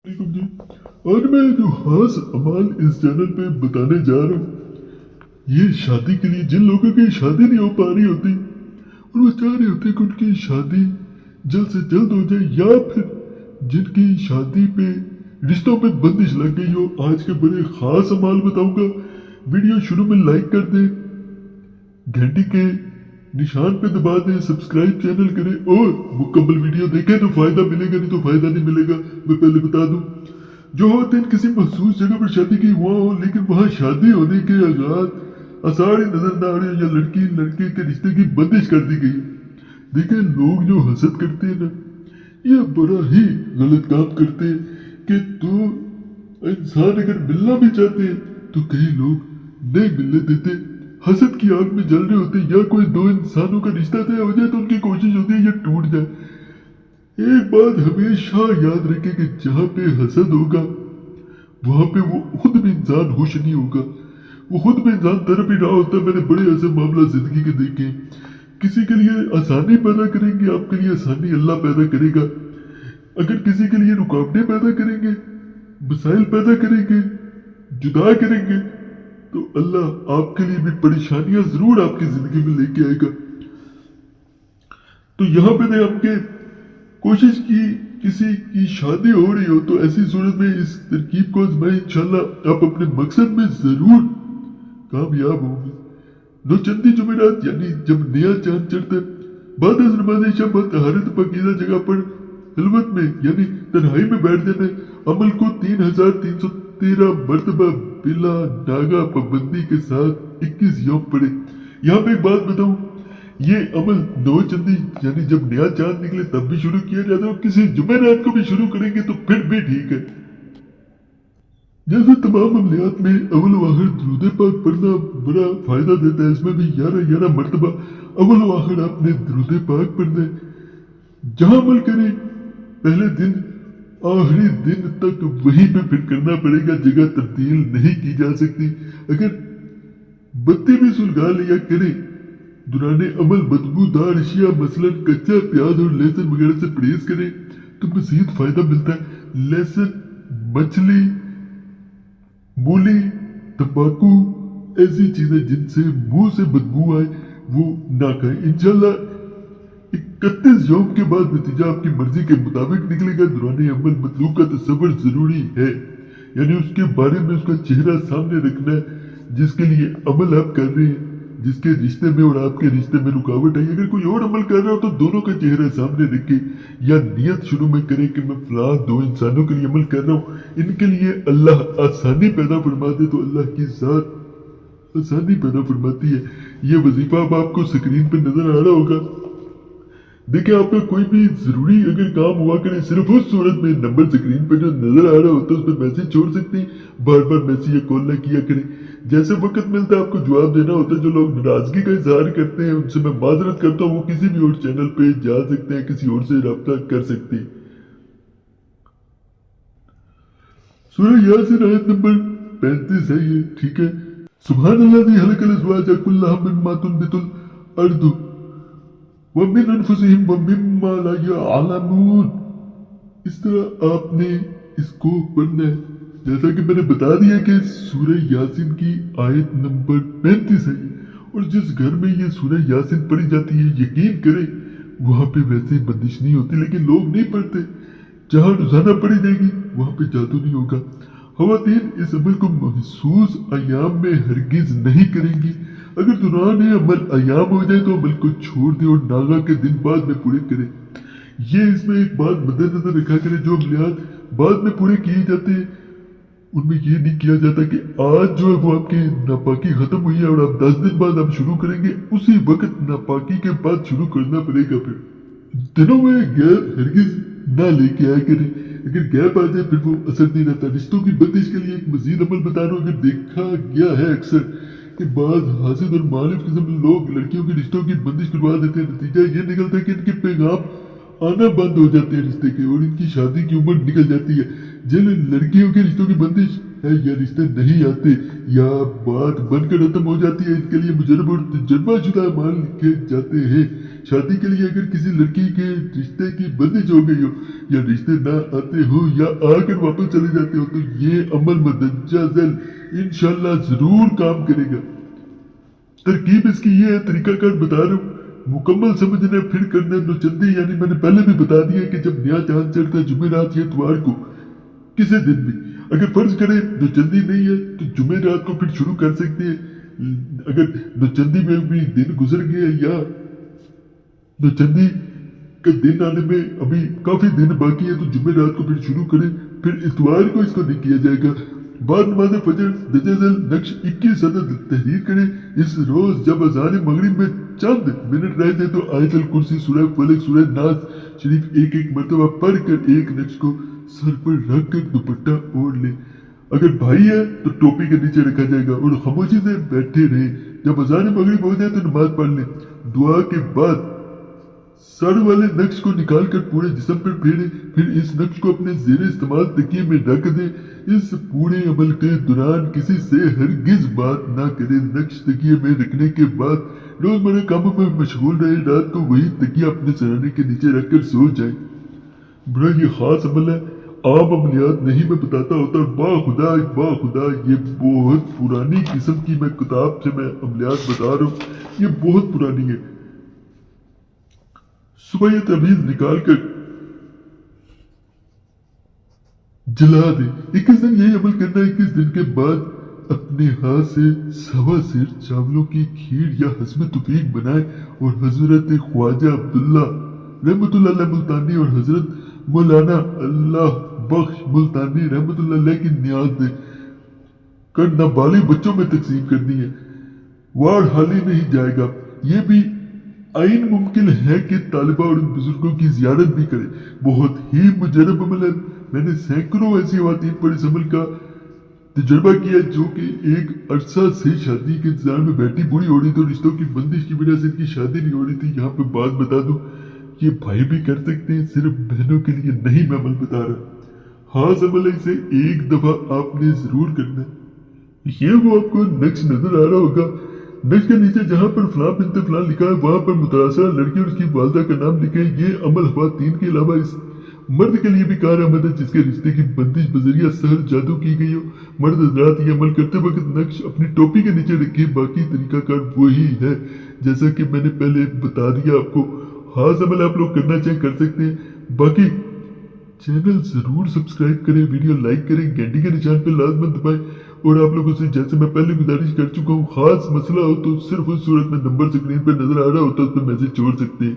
वालेकुम जी। और मैं जो खास अमाल इस चैनल पे बताने जा रहा हूँ, ये शादी के लिए जिन लोगों की शादी नहीं हो पा रही होती और वो चाह रहे होते कि उनकी शादी जल्द से जल्द हो जाए, या फिर जिनकी शादी पे रिश्तों पे बंदिश लग गई हो, आज के बड़े खास अमाल बताऊंगा। वीडियो शुरू में लाइक कर दें, घंटी के निशान पे दबा दें, सब्सक्राइब चैनल करें और मुकम्मल वीडियो देखें तो फायदा मिलेगा, नहीं तो फायदा नहीं मिलेगा। मैं पहले बता दूं, जो होते हैं किसी मखसूस जगह पर शादी की हुआ हो, लेकिन वहां शादी होने के आगाज आसानी नजर न आ रहे, या लड़की लड़के के रिश्ते की बंदिश कर दी गई। देखिए, लोग जो हसद करते हैं ना, ये बड़ा ही गलत काम करते हैं कि तो इंसान अगर मिलना भी चाहते हैं तो कई लोग नहीं मिलने देते, हसद की आग में जल रहे होते हैं। या कोई दो इंसानों का रिश्ता तय हो जाए तो उनकी कोशिश होती है ये टूट जाए। एक बात हमेशा याद रखें कि जहां पे हसद होगा वहां पे वो खुद भी इंसान खुश नहीं होगा, वो खुद भी इंसान तड़प ही रहा होता है। मैंने बड़े ऐसे मामला जिंदगी के देखे। किसी के लिए आसानी पैदा करेंगे, आपके लिए आसानी अल्लाह पैदा करेगा। अगर किसी के लिए रुकावटें पैदा करेंगे, मसाइल पैदा करेंगे, जुदा करेंगे, तो अल्लाह आपके लिए भी परेशानियां जरूर आपकी जिंदगी में लेके आएगा। तो यहां पे ने आपके कोशिश की, किसी की शादी हो रही हो तो ऐसी सूरत में इस तरकीब को आजमाएं, इंशाल्लाह आप अपने मकसद में जरूर कामयाब होंगे। नौचंदी जुमेरात यानी जब नया चांद चढ़ता है, बाद नमाज शब तहारत पकीज़ा जगह पर हिलवत में यानी तन्हाई में बैठ जाना है। अमल को 3313 मरतबा बिला नागा पाबंदी के साथ 21 यौम पड़े। यहाँ पे एक बात बताऊं, ये अमल नौचंदी यानी जब नया चांद निकले तब भी शुरू किया जाता है, और किसी जुमेरात को भी शुरू करेंगे तो फिर भी ठीक है। जैसे तमाम अमलियात में अव्वल व आखिर दुरूद पाक पढ़ना बड़ा फायदा देता है, इसमें भी 11 मरतबा अव्वल व आखिर आपने दुरूद पाक पढ़ना है। जहां अमल करें पहले दिन आखिरी दिन तक वहीं पे फिर करना पड़ेगा, जगह तब्दील नहीं की जा सकती। अगर बत्ती भी सुलगा लिया करें, दुराने अमल बदबूदार अशिया मसलन कच्चा प्याज और लहसुन वगैरह से परहेज करें तो मजीद फायदा मिलता है। लहसुन, मछली, मूली, तंबाकू, ऐसी चीजें जिनसे मुंह से बदबू आए वो ना खाएं। इंशाल्लाह 31 यौम के बाद नतीजा आपकी मर्जी के मुताबिक निकलेगा। दुराने अमल मतलूब का तसव्वुर जरूरी है, यानी उसके बारे में उसका चेहरा सामने रखना है जिसके लिए अमल आप कर रहे हैं, जिसके रिश्ते में और आपके रिश्ते में रुकावट आई। अगर कोई और अमल कर रहा हो तो दोनों का चेहरा सामने रखे, या नियत शुरू में करे कि मैं फला दो इंसानों के लिए अमल कर रहा हूँ, इनके लिए अल्लाह आसानी पैदा फरमा दे, तो अल्लाह की जात आसानी पैदा फरमाती है। ये वजीफा अब आपको स्क्रीन पे नजर आ रहा होगा। देखिए, आपका कोई भी जरूरी अगर काम हुआ करे, सिर्फ उस सूरत में नंबर स्क्रीन पे जो नजर आ रहा होता है उस पर मैसेज छोड़ सकते हैं। बार बार मैसेज या कॉल ना किया करें, जैसे वक्त मिलता है आपको जवाब देना होता है। जो लोग नाराजगी का इजहार करते हैं उनसे मैं माजरत करता हूँ, वो किसी भी और चैनल पे जा सकते हैं, किसी और से रब्ता कर सकते हैं। सूरह यासीन आयत नंबर 35 है ये, ठीक है। सुभान अल्लाह दी हलकल अज़वाज कुल्लहा मिम्मा तुनबितुल अर्दु व मिन अनफुसिहिम व मिम्मा ला यअलमून। इस तरह आपने इसको पढ़ना है। जैसा कि मैंने बता दिया कि सूरह यासीन की आयत नंबर 35 है, और जिस घर में ये सूरह यासीन पढ़ी जाती है, यकीन करें वहां पे वैसे बंदिश नहीं होती, लेकिन लोग नहीं पढ़ते। जहां रोजाना पढ़ी जाएगी वहां पे जादू नहीं होगा। खवातीन इस अमल को महसूस अयाम में हरगिज नहीं करेंगी। अगर दौरान अमल अयाम हो जाए तो अमल को छोड़ दे और नागा के दिन बाद में पूरे करें। ये इसमें एक बात मद्देनजर रखा करें, जो अमलियात बाद में पूरे किए जाते हैं उनमें ये नहीं किया जाता कि आज जो है वो आपकी नापाकी खत्म हुई है और आप 10 दिन बाद आप शुरू करेंगे, उसी वक्त नापाकी के बाद शुरू करना पड़ेगा। फिर दिनों में गैप हरगिज ना लेके आया करें। अगर गैप आ जाए फिर वो असर नहीं रहता। रिश्तों की बंदिश के लिए एक मजीद अमल बता रहा हूँ। अगर देखा गया है अक्सर कि बाद हासिद और मालिफ किस्म के लोग लड़कियों के रिश्तों की बंदिश करवा देते हैं, नतीजा ये निकलता है कि इनके पैगाम आना बंद हो जाते हैं रिश्ते के, और इनकी शादी की उम्र निकल जाती है। जिन लड़कियों के रिश्तों की बंदिश है या रिश्ते नहीं आते या बात बनकर खत्म हो जाती है, इसके लिए मुजरब और तजर्बाशुदा मान लिखे जाते हैं। शादी के लिए अगर किसी लड़की के रिश्ते की बंदिश हो गई हो या रिश्ते ना आते हो या आकर वापस चले जाते हो तो ये अमल मदज्जा जल इंशाल्लाह जरूर काम करेगा। तरकीब इसकी ये है, तरीकाकार बता रहा हूँ, मुकम्मल समझने फिर करने नौचंदी, यानी मैंने पहले भी बता दिया कि जब नया चांद चढ़ता है जुमेरात या इतवार को, किसी दिन भी अगर फर्ज करें नौचंदी नहीं है तो जुमेरात को फिर शुरू कर सकते हैं। अगर नौचंदी में भी दिन गुजर गया या नौचंदी का दिन आने में अभी काफी दिन बाकी है तो जुमेरात को फिर शुरू करें, फिर इतवार को इसको नहीं किया जाएगा। बाद नमाज़ फजर दजल नक्श 21 अदद तहरीर करें। इस रोज जब अज़ान मगरिब में चंद मिनट रहते तो आयतल कुर्सी, सूरह फलक, सूरह नास शरीफ एक एक मरतबा पढ़ कर एक नक्श को सर पर रख कर दुपट्टा ओढ़ ले। अगर भाई है तो टोपी के नीचे रखा जाएगा और खामोशी से बैठे रहे। जब अज़ान मगरिब हो जाए तो नमाज पढ़ ले। दुआ के बाद सर वाले नक्श को निकाल कर पूरे जिस्म पर फेरे, फिर इस नक्श को अपने जेर इस्तेमाल तकिए में रख दे। इस पूरे अमल के दौरान किसी से हरगिज बात ना करे। नक्श तकिए में रखने के बाद रोजमर्रा कामों में मशगूल रहे। रात को वही तकिया अपने सराहने के नीचे रखकर सो जाए। बड़ा ये खास अमल है, आम अमलियात नहीं मैं बताता होता। बाखुदा ये बहुत पुरानी किस्म की मैं किताब से मैं अमलियात बता रहा हूँ, ये बहुत पुरानी है। सुबह ये तमीज निकाल कर जला दे। 21 दिन यही अमल करना। 21 दिन के बाद अपने हाथ से सवा सिर चावलों की खीर या हस्म तुफीक बनाए और हजरत ख्वाजा अब्दुल्ला रहमतुल्लाह मुल्तानी और हजरत मौलाना अल्लाह बख्श मुल्तानी रहमतुल्लाह की नियाज दे कर नाबालिग बच्चों में तकसीम करनी है। वार्ड हाली नहीं जाएगा। ये भी आइन मुमकिन है कि तालिबा और बुजुर्गों की जियारत भी करे। बहुत ही मुजरब अमल है। मैंने सैकड़ों ऐसी खवातीन पर इस अमल का तजर्बा किया जो कि एक अरसा से शादी के इंतजार में बैठी बूढ़ी हो रही थी और रिश्तों की बंदिश की वजह से इनकी शादी नहीं हो रही थी। यहाँ पे बात बता दूं, ये भाई भी कर सकते हैं, सिर्फ बहनों के लिए नहीं मैं अमल बता रहा। खास अमल है, इसे एक दफा आपने जरूर करना है। ये वो आपको नक्श नजर आ रहा होगा, नक्श के नीचे जहां पर फलां बिनते फलां लिखा है वहां पर मुतासरा लड़की और उसकी वालदा का नाम लिखे। ये अमल खवातीन के अलावा इस मर्द के लिए भी कारआमद है जिसके रिश्ते की बंदिश बजरिया सहर जादू की गई हो। मर्द हजरात ये अमल करते वक्त नक्श अपनी टोपी के नीचे रखे। बाकी तरीकाकार वही है जैसा कि मैंने पहले बता दिया आपको। खास अमल आप लोग करना चाहें कर सकते हैं। बाकी चैनल जरूर सब्सक्राइब करें, वीडियो लाइक करें, घंटी के निशान पर लाजमन दबाएं और आप लोगों से जैसे मैं पहले गुजारिश कर चुका हूँ, खास मसला हो तो सिर्फ उस सूरत में नंबर स्क्रीन पर नजर आ रहा होता है उस पर मैसेज छोड़ सकते हैं।